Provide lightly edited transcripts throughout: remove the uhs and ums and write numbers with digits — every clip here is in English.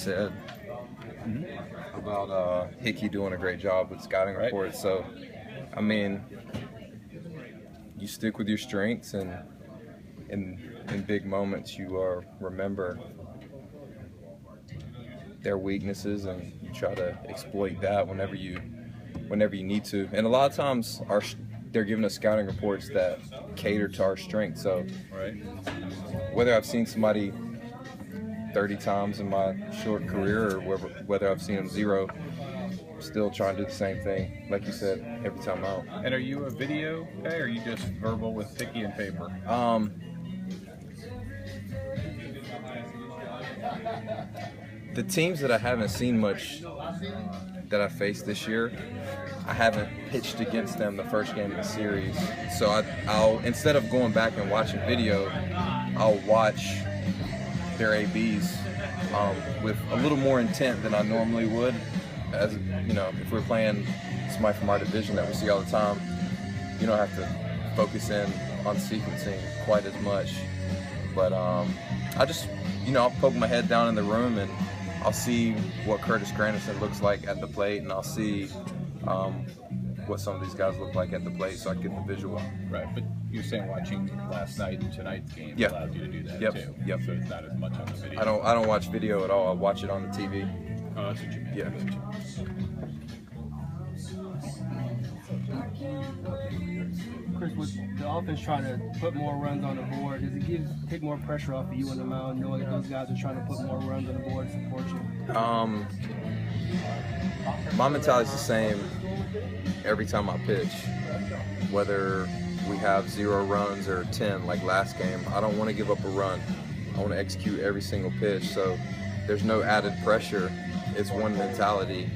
said about Hickey doing a great job with scouting reports. So, I mean, you stick with your strengths, and in big moments you remember their weaknesses, and you try to exploit that whenever you need to. And a lot of times they're giving us scouting reports that cater to our strengths. So whether I've seen somebody 30 times in my short career, or whether I've seen them 0, still trying to do the same thing, like you said, every time out. And are you a video guy, or are you just verbal with Hickey and paper? The teams that I haven't seen much that I faced this year, I haven't pitched against them the first game of the series. So I'll instead of going back and watching video, I'll watch their ABs with a little more intent than I normally would. As you know, if we're playing somebody from our division that we see all the time, you don't have to focus in on sequencing quite as much. But I just, I'll poke my head down in the room and I'll see what Curtis Granderson looks like at the plate, and I'll see what some of these guys look like at the plate, so I get the visual. Right, but you're saying watching last night and tonight's game allowed you to do that too. Yep. So it's not as much on the video. I don't watch video at all. I watch it on the TV. Oh, that's what you mean. Yeah. Chris, with the offense trying to put more runs on the board, does it take more pressure off of you on the mound, knowing that those guys are trying to put more runs on the board to support you? My mentality is the same every time I pitch. Whether we have 0 runs or 10 like last game, I don't want to give up a run. I want to execute every single pitch, so there's no added pressure. It's one mentality,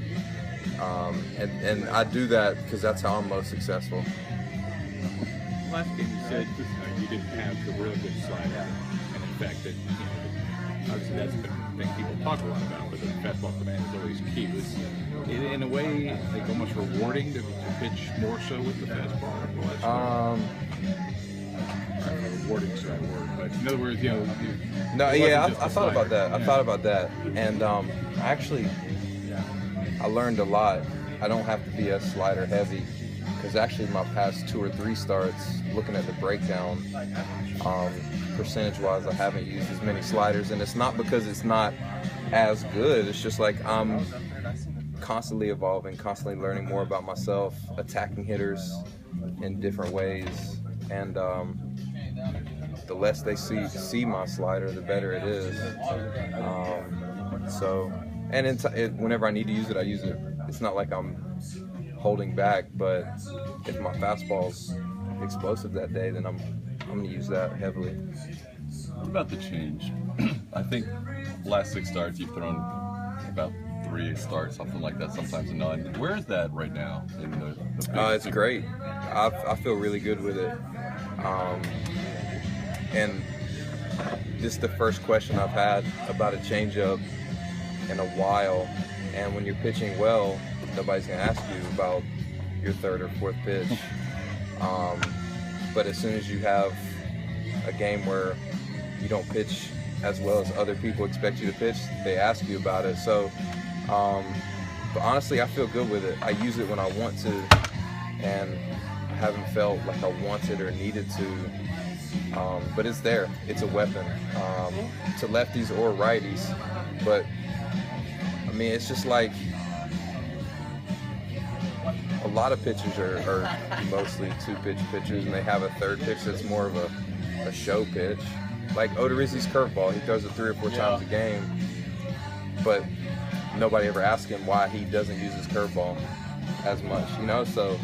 and I do that because that's how I'm most successful. Last game you said you didn't have the really good slider, and in fact that obviously that's been a thing people talk a lot about, but the fastball command is always key. Was it in a way like almost rewarding to pitch more so with the fastball? Rewarding is the right word, but in other words, I thought about that. I thought about that, and I learned a lot. I don't have to be as slider heavy, because actually my past 2 or 3 starts, looking at the breakdown, percentage-wise, I haven't used as many sliders, and it's not because it's not as good. It's just like I'm constantly evolving, constantly learning more about myself, attacking hitters in different ways, and the less they see my slider, the better it is. Whenever I need to use it, I use it. It's not like I'm holding back, but if my fastball's explosive that day, then I'm going to use that heavily. What about the change? I think last 6 starts you've thrown about 3 starts, something like that, sometimes a 9. Where is that right now? In the it's great. I feel really good with it. And this is the first question I've had about a changeup in a while. And when you're pitching well, nobody's going to ask you about your 3rd or 4th pitch. But as soon as you have a game where you don't pitch as well as other people expect you to pitch, they ask you about it. So, but honestly, I feel good with it. I use it when I want to, and I haven't felt like I wanted or needed to. But it's there. It's a weapon to lefties or righties. But I mean, it's just like a lot of pitchers are mostly 2-pitch pitchers, and they have a 3rd pitch that's more of a show pitch. Like Odorizzi's curveball, he throws it 3 or 4 times a game, but nobody ever asks him why he doesn't use his curveball as much, So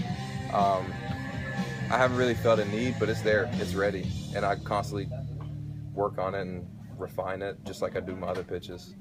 I haven't really felt a need, but it's there, it's ready, and I constantly work on it and refine it just like I do my other pitches.